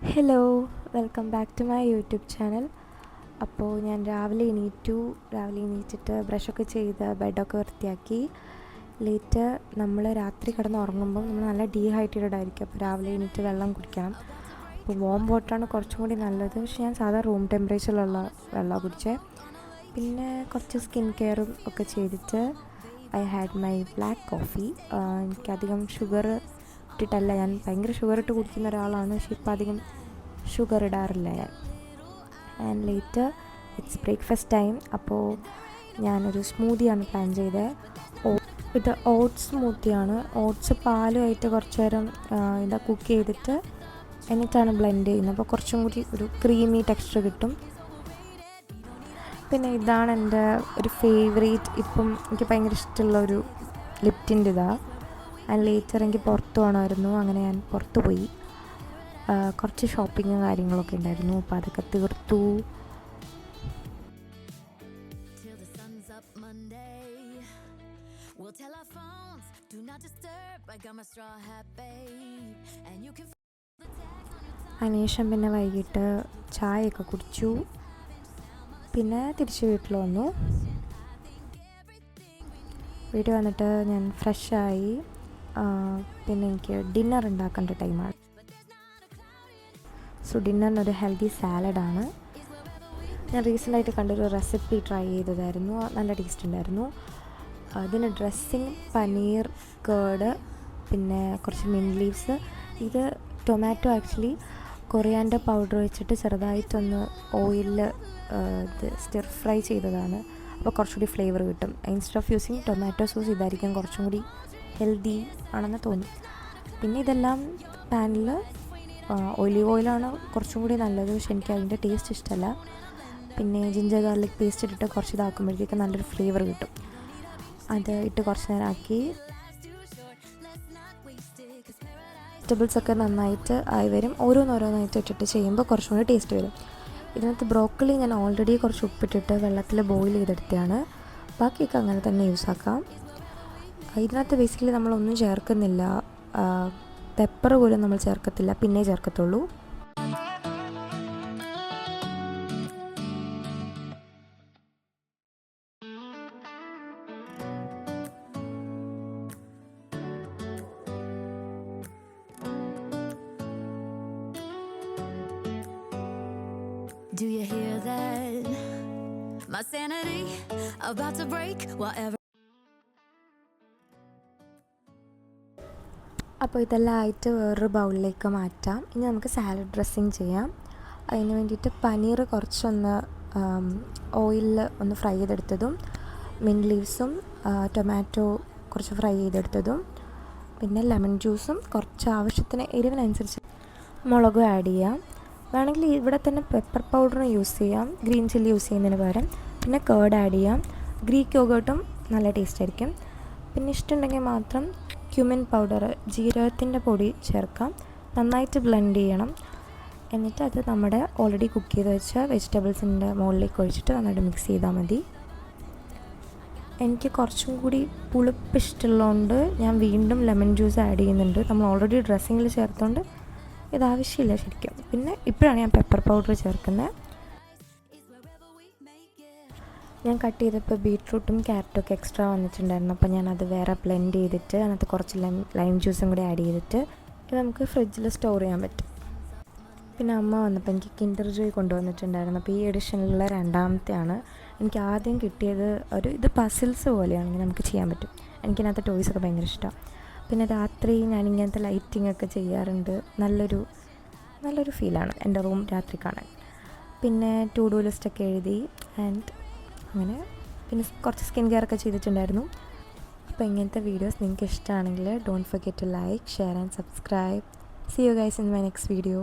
Hello, welcome back to my YouTube channel. അപ്പോൾ ഞാൻ രാവിലെ എണീറ്റിട്ട് ബ്രഷൊക്കെ ചെയ്ത് ബെഡൊക്കെ വൃത്തിയാക്കി. നമ്മൾ രാത്രി കിടന്നുറങ്ങുമ്പം നമ്മൾ നല്ല ഡീഹൈഡ്രേറ്റഡ് ആയിരിക്കും. അപ്പോൾ രാവിലെ എണീറ്റ് വെള്ളം കുടിക്കണം. അപ്പോൾ വാം വാട്ടറാണ് കുറച്ചും കൂടി നല്ലത്. പക്ഷേ ഞാൻ സാധാ റൂം ടെമ്പറേച്ചറിലുള്ള വെള്ളമാണ് കുടിച്ചത്. പിന്നെ കുറച്ച് സ്കിൻ കെയറും ഒക്കെ ചെയ്തിട്ട് I had my black coffee. എനിക്കധികം ഷുഗർ ഇട്ടിട്ടല്ല, ഞാൻ ഭയങ്കര ഷുഗർ ഇട്ട് കുടിക്കുന്ന ഒരാളാണ്. പക്ഷേ ഇപ്പം അധികം ഷുഗർ ഇടാറില്ല ഞാൻ. And later it's breakfast time. അപ്പോൾ ഞാനൊരു സ്മൂത്തിയാണ് പ്ലാൻ ചെയ്തത്. ഇത് ഓട്സ് സ്മൂത്തിയാണ്. ഓട്സ് പാലുമായിട്ട് കുറച്ച് നേരം കുക്ക് ചെയ്തിട്ട് എന്നിട്ടാണ് ബ്ലെൻഡ് ചെയ്യുന്നത്. അപ്പോൾ കുറച്ചും കൂടി ഒരു ക്രീമി ടെക്സ്ചർ കിട്ടും. പിന്നെ ഇതാണ് എൻ്റെ ഒരു ഫേവറേറ്റ്, ഇപ്പം എനിക്ക് ഭയങ്കര ഇഷ്ടമുള്ളൊരു ലിപ്റ്റിൻ്റെ ഇതാണ്. ആൻഡ് ലേറ്റർ എനിക്ക് പുറത്ത് പോകണമായിരുന്നു. അങ്ങനെ ഞാൻ പുറത്ത് പോയി. കുറച്ച് ഷോപ്പിങ്ങും കാര്യങ്ങളൊക്കെ ഉണ്ടായിരുന്നു. അപ്പോൾ അതൊക്കെ തീർത്തു. അതിനുശേഷം പിന്നെ വൈകിട്ട് ചായയൊക്കെ കുടിച്ചു. പിന്നെ തിരിച്ച് വീട്ടിൽ വന്നു. വീട്ടിൽ വന്നിട്ട് ഞാൻ ഫ്രഷായി. പിന്നെ എനിക്ക് ഡിന്നർ ഉണ്ടാക്കേണ്ട ടൈമാണ്. സോ ഡിന്നറിനൊരു ഹെൽത്തി സാലഡാണ്. ഞാൻ റീസെൻ്റായിട്ട് കണ്ടൊരു റെസിപ്പി ട്രൈ ചെയ്തതായിരുന്നു. നല്ല ടേസ്റ്റ് ഉണ്ടായിരുന്നു. ഇതിന് ഡ്രസ്സിങ് പനീർ, കേർഡ്, പിന്നെ കുറച്ച് മിൻറ്റ് ലീവ്സ്. ഇത് ടൊമാറ്റോ ആക്ച്വലി കൊറിയാൻഡർ പൗഡർ വെച്ചിട്ട് ചെറുതായിട്ടൊന്ന് ഓയിലിൽ സ്റ്റിർ ഫ്രൈ ചെയ്തതാണ്. അപ്പോൾ കുറച്ചുകൂടി ഫ്ലേവർ കിട്ടും. Instead of using tomato sauce ഇതായിരിക്കും കുറച്ചും കൂടി ഹെൽത്തി ആണെന്ന് തോന്നി. പിന്നെ ഇതെല്ലാം പാനിൽ ഒലിവ് ഓയിലാണ് കുറച്ചും കൂടി നല്ലത്. പക്ഷെ എനിക്ക് അതിൻ്റെ ടേസ്റ്റ് ഇഷ്ടമല്ല. പിന്നെ ജിഞ്ചർ ഗാർലിക് പേസ്റ്റ് ഇട്ടിട്ട് കുറച്ച് ഇതാക്കുമ്പോഴത്തേക്ക് നല്ലൊരു ഫ്ലേവർ കിട്ടും. അത് ഇട്ട് കുറച്ച് നേരം ആക്കി. വെജിറ്റബിൾസൊക്കെ നന്നായിട്ട് ആയി വരും. ഓരോന്നായിട്ട് ഇട്ടിട്ട് ചെയ്യുമ്പോൾ കുറച്ചും കൂടി ടേസ്റ്റ് വരും. ഇതിനകത്ത് ബ്രോക്കലി ഞാൻ ഓൾറെഡി കുറച്ച് ഉപ്പിട്ടിട്ട് വെള്ളത്തിൽ ബോയിൽ ചെയ്തെടുത്തതാണ്. ബാക്കിയൊക്കെ അങ്ങനെ തന്നെ യൂസ് ആക്കാം. ഇതിനകത്ത് ബേസിക്കലി നമ്മളൊന്നും ചേർക്കുന്നില്ല. പെപ്പർ പോലും നമ്മൾ ചേർക്കത്തില്ല, പിന്നെ ചേർക്കത്തുള്ളൂ. Do you hear that? My sanity about to break whatever. അപ്പോൾ ഇതെല്ലാം ആയിട്ട് വേറൊരു ബൗളിലേക്ക് മാറ്റാം. ഇനി നമുക്ക് സാലഡ് ഡ്രസ്സിങ് ചെയ്യാം. അതിന് വേണ്ടിയിട്ട് പനീർ കുറച്ചൊന്ന് ഓയിലിൽ ഒന്ന് ഫ്രൈ ചെയ്തെടുത്തതും, മിൻറ്റ് ലീവ്സും ടൊമാറ്റോ കുറച്ച് ഫ്രൈ ചെയ്തെടുത്തതും, പിന്നെ ലെമൺ ജ്യൂസും കുറച്ച് ആവശ്യത്തിന് എരിവിനനുസരിച്ച് മുളകും ആഡ് ചെയ്യാം. വേണമെങ്കിൽ ഇവിടെ തന്നെ പെപ്പർ പൗഡറും യൂസ് ചെയ്യാം, ഗ്രീൻ ചില്ലി യൂസ് ചെയ്യുന്നതിന് പകരം. പിന്നെ കേർഡ് ആഡ് ചെയ്യാം. ഗ്രീക്ക് യോഗട്ടും നല്ല ടേസ്റ്റ് ആയിരിക്കും. പിന്നെ ഇഷ്ടമുണ്ടെങ്കിൽ മാത്രം ക്യുമിൻ പൗഡർ, ജീരകത്തിൻ്റെ പൊടി ചേർക്കാം. നന്നായിട്ട് ബ്ലെൻഡ് ചെയ്യണം. എന്നിട്ട് അത് നമ്മുടെ ഓൾറെഡി കുക്ക് ചെയ്ത് വെച്ച വെജിറ്റബിൾസിൻ്റെ മുകളിലേക്ക് ഒഴിച്ചിട്ട് നന്നായിട്ട് മിക്സ് ചെയ്താൽ മതി. എനിക്ക് കുറച്ചും കൂടി പുളിപ്പ് ഇഷ്ടമുള്ളതുകൊണ്ട് ഞാൻ വീണ്ടും ലെമൺ ജ്യൂസ് ആഡ് ചെയ്യുന്നുണ്ട്. നമ്മൾ ഓൾറെഡി ഡ്രസ്സിങ്ങിൽ ചേർത്തുകൊണ്ട് ഇതാവശ്യമില്ല ശരിക്കും. പിന്നെ ഇപ്പോഴാണ് ഞാൻ പെപ്പർ പൗഡർ ചേർക്കുന്നത്. ഞാൻ കട്ട് ചെയ്തപ്പോൾ ബീട്രൂട്ടും ക്യാരറ്റും ഒക്കെ എക്സ്ട്രാ വന്നിട്ടുണ്ടായിരുന്നു. അപ്പോൾ ഞാനത് വേറെ ബ്ലെൻഡ് ചെയ്തിട്ട് അതിനകത്ത് കുറച്ച് ലൈം ജ്യൂസും കൂടി ആഡ് ചെയ്തിട്ട് ഇത് നമുക്ക് ഫ്രിഡ്ജിൽ സ്റ്റോർ ചെയ്യാൻ പറ്റും. പിന്നെ അമ്മ വന്നപ്പോൾ എനിക്ക് കിൻഡർ ജോയ് കൊണ്ടുവന്നിട്ടുണ്ടായിരുന്നു. അപ്പോൾ ഈ എഡിഷനിലുള്ള രണ്ടാമത്തെയാണ്. എനിക്ക് ആദ്യം കിട്ടിയത് ഇത് പസിൽസ് പോലെയാണെങ്കിൽ നമുക്ക് ചെയ്യാൻ പറ്റും. എനിക്കിതിനകത്ത് ടോയ്സൊക്കെ ഭയങ്കര ഇഷ്ടമാണ്. പിന്നെ രാത്രി ഞാനിങ്ങനത്തെ ലൈറ്റിംഗ് ഒക്കെ ചെയ്യാറുണ്ട്. നല്ലൊരു ഫീലാണ് എൻ്റെ റൂം രാത്രി കാണാൻ. പിന്നെ ടു ഡു ലിസ്റ്റൊക്കെ എഴുതി ആൻഡ് അങ്ങനെ. പിന്നെ കുറച്ച് സ്കിൻ കെയർ ഒക്കെ ചെയ്തിട്ടുണ്ടായിരുന്നു. അപ്പോൾ ഇങ്ങനത്തെ വീഡിയോസ് നിങ്ങൾക്ക് ഇഷ്ടമാണെങ്കിൽ don't forget to like, share and subscribe. See you guys in my next video.